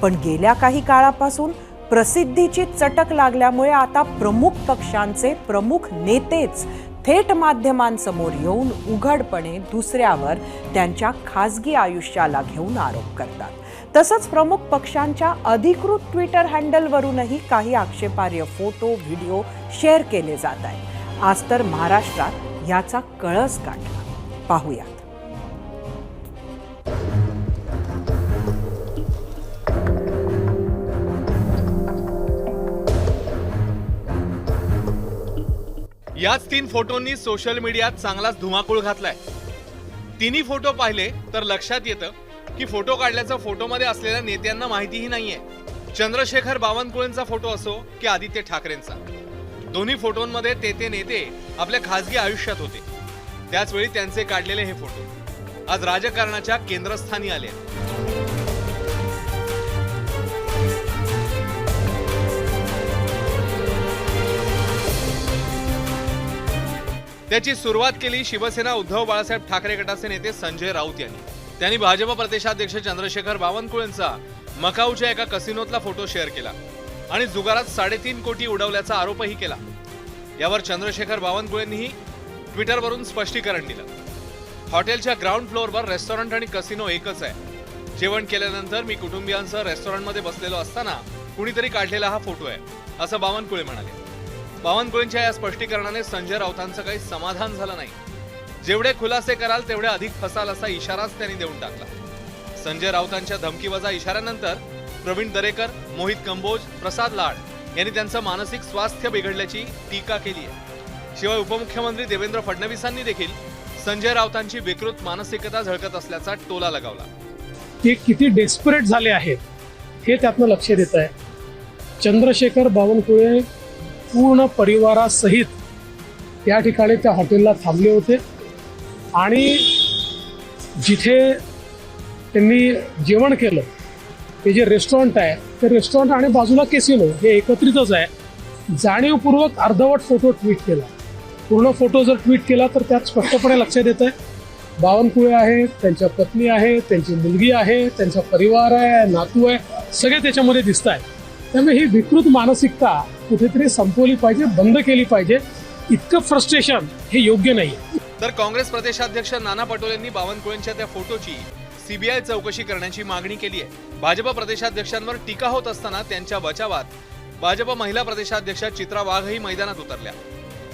पण गेल्या काही काळापासून प्रसिद्धीची चटक लागल्यामुळे आता प्रमुख पक्षांचे प्रमुख नेतेच थेट माध्यमांसमोर येऊन उघडपणे दुसऱ्यावर त्यांच्या खासगी आयुष्याला घेऊन आरोप करतात. तसंच प्रमुख पक्षांच्या अधिकृत ट्विटर हँडलवरूनही काही आक्षेपार्ह फोटो, व्हिडिओ शेअर केले जात आहेत. आज तर महाराष्ट्रात याचा कळस गाठला. पाहूयात. याच 3 फोटोंनी सोशल मीडियात चांगलाच धुमाकूळ घातलाय. तिन्ही फोटो पाहिले तर लक्षात येतं की फोटो काढल्याचा फोटोमध्ये असलेल्या नेत्यांना माहितीही नाहीये. चंद्रशेखर बावनकुळेंचा फोटो असो की आदित्य ठाकरेंचा, दोन्ही फोटोंमध्ये ते नेते आपल्या खासगी आयुष्यात होते. त्याचवेळी त्यांचे काढलेले हे फोटो आज राजकारणाच्या केंद्रस्थानी आले. त्याची सुरुवात केली शिवसेना उद्धव बाळासाहेब ठाकरे गटाचे नेते संजय राऊत यांनी. त्यांनी भाजप प्रदेशाध्यक्ष चंद्रशेखर बावनकुळेंचा मकाऊच्या एका कसिनोतला फोटो शेअर केला आणि जुगारात 3.5 कोटी उडवल्याचा आरोपही केला. यावर चंद्रशेखर बावनकुळेंनीही ट्विटरवरून स्पष्टीकरण दिलं. हॉटेलच्या ग्राउंड फ्लोअरवर रेस्टॉरंट आणि कसिनो एकच आहे. जेवण केल्यानंतर मी कुटुंबियांसह रेस्टॉरंटमध्ये बसलेलो असताना कुणीतरी काढलेला हा फोटो आहे, असं बावनकुळे म्हणाले. बावनकुळेंच्या या स्पष्टीकरणाने संजय राऊतांचं काही समाधान झालं नाही. जेवढे खुलासे कराल तेवढे अधिक फसाल असा इशाराच त्यांनी देऊन टाकला. संजय राऊतांच्या धमकीवजा इशाऱ्यानंतर प्रवीण दरेकर, मोहित कंबोज, प्रसाद लाड यांनी त्यांचं मानसिक स्वास्थ्य बिघडल्याची टीका केली आहे. शिवाय उपमुख्यमंत्री देवेंद्र फडणवीसांनी देखील संजय राऊतांची विकृत मानसिकता झळकत असल्याचा टोला लगावला. ते किती डेस्परेट झाले आहेत हे त्यातनं लक्ष येत आहे. चंद्रशेखर बावनकुळे पूर्ण परिवारासहित त्या ठिकाणी त्या हॉटेलला थांबले होते आणि जिथे त्यांनी जेवण केलं ते जे रेस्टॉरंट आहे ते रेस्टॉरंट आणि बाजूला कॅसिनो हे एकत्रितच आहे. जाणीवपूर्वक अर्धवट फोटो ट्विट केला. पूर्ण फोटो जर ट्विट केला तर त्यात स्पष्टपणे लक्षात येत आहे बावनकुळे आहे, त्यांच्या पत्नी आहे, त्यांची मुलगी आहे, त्यांचा परिवार आहे, नातू आहे, सगळे त्याच्यामध्ये दिसत आहेत. त्यामुळे ही विकृत मानसिकता कुठेतरी संपवली पाहिजे, बंद केली पाहिजे. इतकं फ्रस्ट्रेशन हे योग्य नाही. तर काँग्रेस प्रदेशाध्यक्ष नाना पटोलेंनी बावनकुळेंच्या त्या फोटोची सीबीआय चौकशी करण्याची मागणी केली आहे. भाजप प्रदेशाध्यक्षांवर टीका होत असताना त्यांच्या बचावात भाजप महिला प्रदेशाध्यक्षा चित्रा वाघही मैदानात उतरल्या.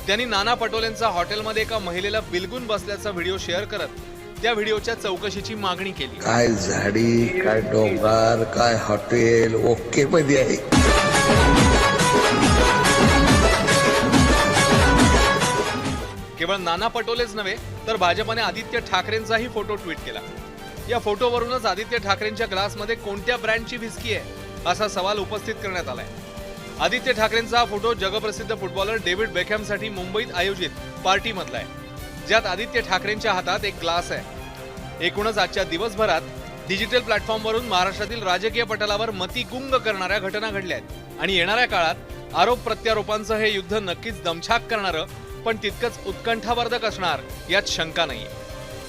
त्यांनी नाना पटोलेंचा हॉटेलमध्ये एका महिलेला बिलगून बसल्याचा व्हिडिओ शेअर करत त्या व्हिडिओच्या चौकशीची मागणी केली. काय झाडी, काय डोंगर, काय हॉटेल ओके मध्ये आहे. केवळ नाना पटोलेच नव्हे तर भाजपने आदित्य ठाकरेंचाही फोटो ट्विट केला. या फोटोवरूनच आदित्य ठाकरेंच्या ग्लासमध्ये कोणत्या ब्रँडची व्हिस्की आहे असा सवाल उपस्थित करण्यात आलाय. आदित्य ठाकरेंचा हा फोटो जगप्रसिद्ध फुटबॉलर डेव्हिड बेकहॅमसाठी मुंबईत आयोजित पार्टीमधला आहे, ज्यात आदित्य ठाकरेंच्या हातात एक ग्लास आहे. एकूणच आजच्या दिवसभरात डिजिटल प्लॅटफॉर्मवरून महाराष्ट्रातील राजकीय पटलावर मतिगुंग करणाऱ्या घटना घडल्या आहेत आणि येणाऱ्या काळात आरोप प्रत्यारोपांचं हे युद्ध नक्कीच दमछाक करणारं पण तितकंच उत्कंठावर्धक असणार यात शंका नाहीये.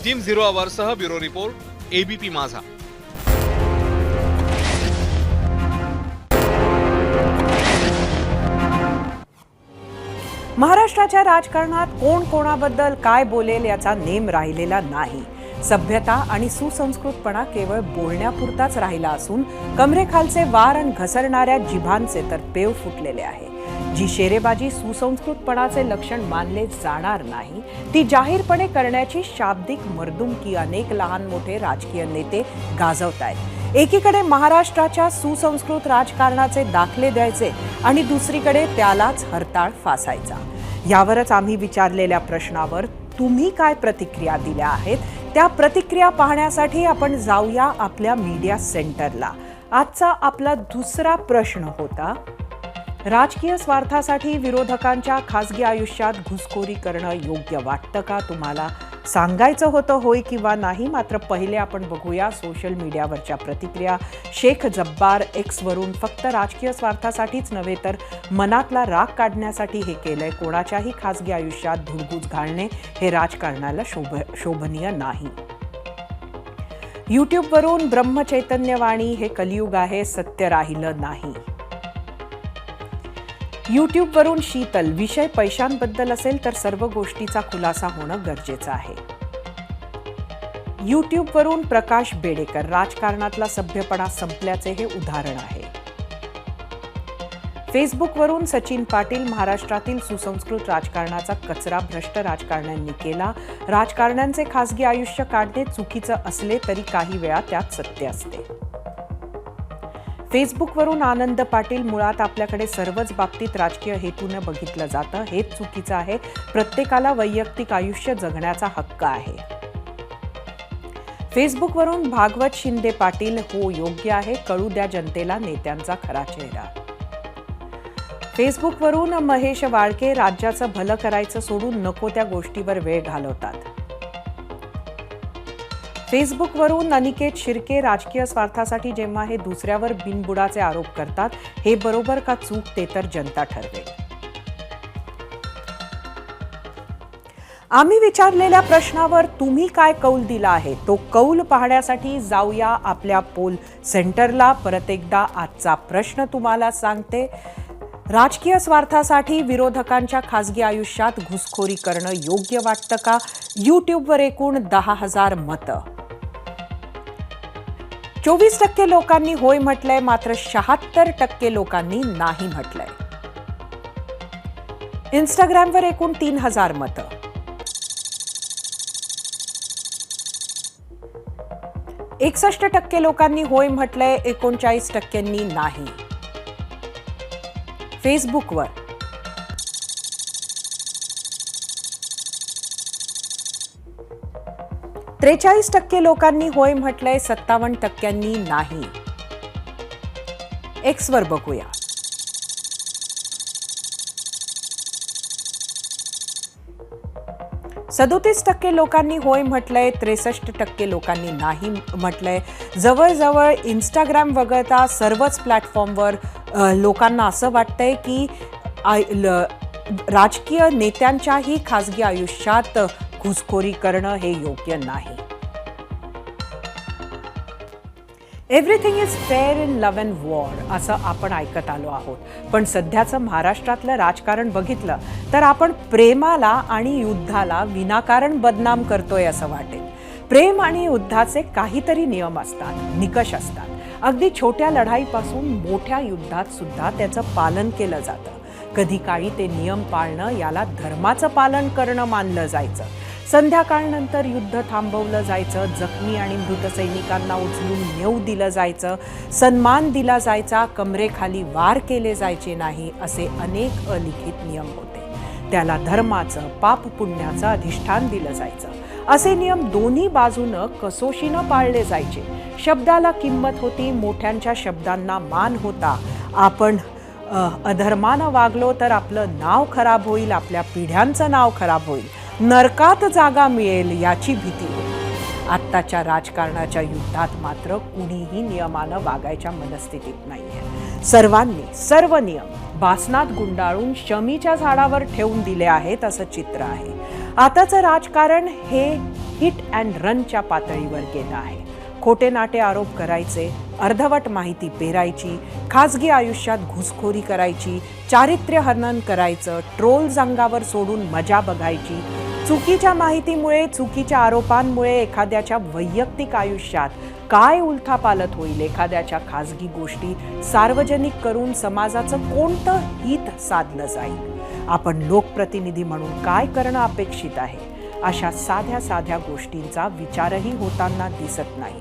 टीम 0 अवरसह ब्युरो रिपोर्ट, एबीपी माझा. महाराष्ट्राच्या राजकारणात कोण कोणाबद्दल काय बोलेल याचा नेम राहिलेला नाही. सभ्यता आणि सुसंस्कृतपणा केवळ बोलण्यापुरताच राहिला असून कमरेखालचे वार आणि घसरणाऱ्या जिभांचे तर पेव फुटलेले आहे. जी शेरेबाजी सुसंस्कृतपणाचे लक्षण मानले जाणार नाही ती जाहीरपणे करण्याची शाब्दिक मर्दुमकी अनेक लहान मोठे राजकीय नेते गाजवतायत. एकीकडे महाराष्ट्राच्या सुसंस्कृत राजकारणाचे दाखले द्यायचे आणि दुसरीकडे त्यालाच हरताळ फासायचा. यावरच आम्ही विचारलेल्या प्रश्नावर तुम्ही काय प्रतिक्रिया दिल्या आहेत त्या प्रतिक्रिया पाहण्यासाठी आपण जाऊया आपल्या मीडिया सेंटरला. आजचा आपला दुसरा प्रश्न होता, राजकीय स्वार्थासाठी विरोधकांच्या खासगी आयुष्यात घुसखोरी करणं योग्य वाटतं का तुम्हाला? सांगायचं होतं होय किंवा नाही. मात्र पहिले आपण बघूया सोशल मीडियावरच्या प्रतिक्रिया. शेख जब्बार एक्सवरून फक्त राजकीय स्वार्थासाठीच नव्हे तर मनातला राग काढण्यासाठी हे केलंय. कोणाच्याही खासगी आयुष्यात धुडगूस घालणे हे राजकारणाला शोभनीय नाही. यूट्यूबवरून ब्रह्मचैतन्यवाणी हे कलियुग आहे, सत्य राहिलं नाही. यूट्यूबवरून शीतल, विषय पैशांबद्दल असेल तर सर्व गोष्टीचा खुलासा होणं गरजेचं आहे. यूट्यूबवरून प्रकाश बेडेकर, राजकारणातला सभ्यपणा संपल्याचे हे उदाहरण आहे. फेसबुकवरून सचिन पाटील, महाराष्ट्रातील सुसंस्कृत राजकारणाचा कचरा भ्रष्ट राजकारण्यांनी केला. राजकारण्यांचे खासगी आयुष्य काढणे चुकीचं असले तरी काही वेळा त्यात सत्य असते. फेसबुकवरून आनंद पाटील, मुळात आपल्याकडे सर्वच बाबतीत राजकीय हेतूने बघितलं जातं, हेच चुकीचं आहे. प्रत्येकाला वैयक्तिक आयुष्य जगण्याचा हक्क आहे. फेसबुकवरून भागवत शिंदे पाटील, हो योग्य आहे, कळू द्या जनतेला नेत्यांचा खरा चेहरा. फेसबुकवरून महेश वाळके, राज्याचं भलं करायचं सोडून नको त्या गोष्टीवर वेळ घालवतात. फेसबुकवरून अनिकेत शिर्के, राजकीय स्वार्थासाठी जेव्हा हे दुसऱ्यावर बिनबुडाचे आरोप करतात हे बरोबर का चूक ते तर जनता ठरवेल. आम्ही विचारलेल्या प्रश्नावर तुम्ही काय कौल दिला आहे तो कौल पाहण्यासाठी जाऊया आपल्या पोल सेंटरला. परत एकदा आजचा प्रश्न तुम्हाला सांगते, राजकीय स्वार्थासाठी विरोधकांच्या खासगी आयुष्यात घुसखोरी करणं योग्य वाटतं का? यूट्यूबवर एकूण 10,000 मतं. 24% लोकांनी होय म्हटलंय, मात्र 76% लोकांनी नाही म्हटलंय. इंस्टाग्रामवर एकूण 3,000 मतं. 61% लोकांनी होय म्हटलंय, 39% नाही. फेसबुकवर 43% लोकांनी होय म्हटलंय, 57% नाही. एक्सवर बघूया. सदोतीस 37% लोकांनी होय म्हटलंय, 63% लोकांनी नाही म्हटलंय. जवळजवळ इंस्टाग्राम वगळता सर्वच प्लॅटफॉर्मवर लोकांना असं वाटतंय की राजकीय नेत्यांच्याही खासगी आयुष्यात घुसखोरी करणं हे योग्य नाही. Everything is fair in love and war असं आपण ऐकत आलो आहोत. पण सध्याचं महाराष्ट्रातलं राजकारण बघितलं तर आपण प्रेमाला आणि युद्धाला विनाकारण बदनाम करतोय असं वाटेल. प्रेम आणि युद्धाचे काहीतरी नियम असतात, निकष असतात. अगदी छोट्या लढाईपासून मोठ्या युद्धात सुद्धा त्याचं पालन केलं जातं. कधी काळी ते नियम पाळणं याला धर्माचं पालन करणं मानलं जायचं. संध्याकाळनंतर युद्ध थांबवलं जायचं, जखमी आणि मृत सैनिकांना उचलून नेऊ दिलं जायचं, सन्मान दिला जायचा, कमरेखाली वार केले जायचे नाही, असे अनेक अलिखित नियम होते. त्याला धर्माचं, पाप पुण्याचं अधिष्ठान दिलं जायचं. असे नियम दोन्ही बाजूनं कसोशीनं पाळले जायचे. शब्दाला किंमत होती, मोठ्यांच्या शब्दांना मान होता. आपण अधर्मानं वागलो तर आपलं नाव खराब होईल, आपल्या पिढ्यांचं नाव खराब होईल, नरकात जागा मिळेल याची भीती होती. आत्ताच्या राजकारणाच्या युद्धात मात्र कुणीही नियमानं वागायच्या मनस्थितीत नाहीये. सर्वांनी सर्व नियम बासनात गुंडाळून शमीच्या झाडावर ठेवून दिले आहेत असं चित्र आहे. आताचं राजकारण हे हिट अँड रनच्या पातळीवर गेलं आहे. खोटे नाटे आरोप करायचे, अर्धवट माहिती पेरायची, खासगी आयुष्यात घुसखोरी करायची, चारित्र्य हनन करायचं, ट्रोल्स अंगावर सोडून मजा बघायची. चुकीच्या माहितीमुळे, चुकीच्या आरोपांमुळे एखाद्याच्या वैयक्तिक आयुष्यात काय उलथापालथ होईल, एखाद्याच्या खासगी गोष्टी सार्वजनिक करून समाजाचं कोणतं हित साधलं जाईल, आपण लोकप्रतिनिधी म्हणून काय करणं अपेक्षित आहे, अशा साध्या साध्या गोष्टींचा विचारही होताना दिसत नाही.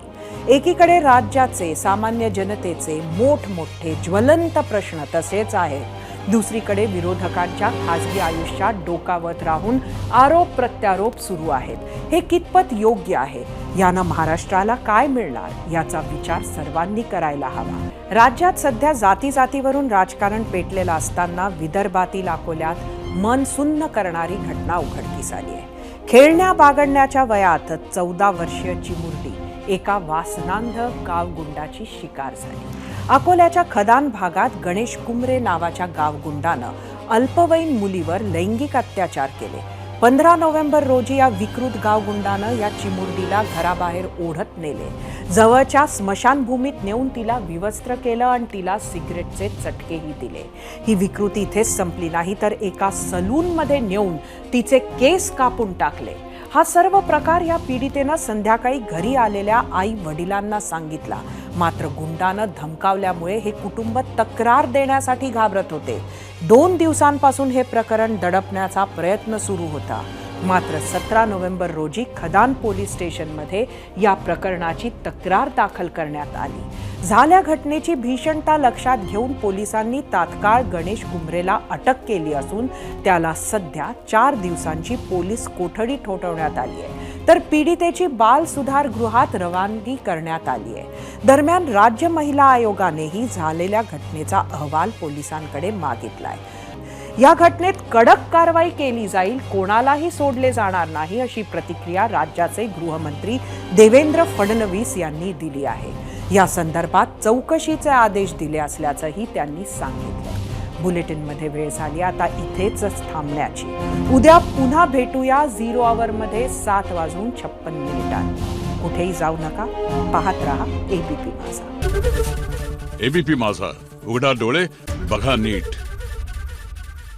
एकीकडे राज्याचे, सामान्य जनतेचे मोठमोठे ज्वलंत प्रश्न तसेच आहेत. दुसरीकडे विरोधकांच्या खासगी आयुष्यात डोकावत राहून आरोप प्रत्यारोप सुरू आहेत. हे कितपत योग्य आहे? यानं महाराष्ट्राला काय मिळणार याचा विचार सर्वांनी करायला हवा. राज्यात सध्या जाती जातीवरून राजकारण पेटलेलं असताना विदर्भातील अकोल्यात मन सुन्न करणारी घटना उघडकीस आली आहे. खेळण्या बागडण्याच्या वयात 14 वर्षीय चिमुरडी एका वासनांध गावगुंडाची शिकार झाली. अकोल्याच्या खदान भागात गणेश कुमरे नावाच्या गावगुंडानं अल्पवयीन मुलीवर लैंगिक अत्याचार केले. 15 नोव्हेंबर रोजी या विकृत गावगुंडानं या चिमुरडीला घराबाहेर ओढत नेले. जवळच्या स्मशानभूमीत नेऊन तिला विवस्त्र केलं आणि तिला सिगरेटचे चटकेही दिले. ही विकृती इथेच संपली नाही तर एका सलूनमध्ये नेऊन तिचे केस कापून टाकले. हा सर्व प्रकार या पीडितेनं संध्याकाळी घरी आलेल्या आई वडिलांना सांगितला. मात्र गुंडानं धमकावल्यामुळे हे कुटुंब तक्रार देण्यासाठी घाबरत होते. 2 दिवसांपासून हे प्रकरण दडपण्याचा प्रयत्न सुरू होता. मात्र 17 नोव्हेंबर रोजी खदान पोलीस स्टेशनमध्ये या प्रकरणाची तक्रार दाखल करण्यात आली. झाल्या घटनेची भीषणता लक्षात घेऊन पोलिसांनी तात्काळ गणेश कुमरेला अटक केली असून त्याला सध्या 4 दिवसांची पोलीस कोठडी ठोठावण्यात आली आहे. तर पीडितेची बाल सुधार गृहात रवानगी करण्यात आली आहे. दरम्यान राज्य महिला आयोगानेही झालेल्या घटनेचा अहवाल पोलिसांकडे मागितलाय. या घटनेत कडक कारवाई केली जाईल, कोणालाही सोडले जाणार नाही, अशी प्रतिक्रिया राज्याचे गृहमंत्री देवेंद्र फडणवीस यांनी दिली आहे. या संदर्भात चौकशीचे आदेश दिले असल्याचंही त्यांनी सांगितलं. बुलेटिनमध्ये वेळ झाली आता इथेच थांबण्याची. उद्या पुन्हा भेटूया 0 आवरमध्ये 7:56. कुठेही जाऊ नका, पाहत रहा एबीपी माझा. एबीपी माझा, उघडा डोळे बघा नीट.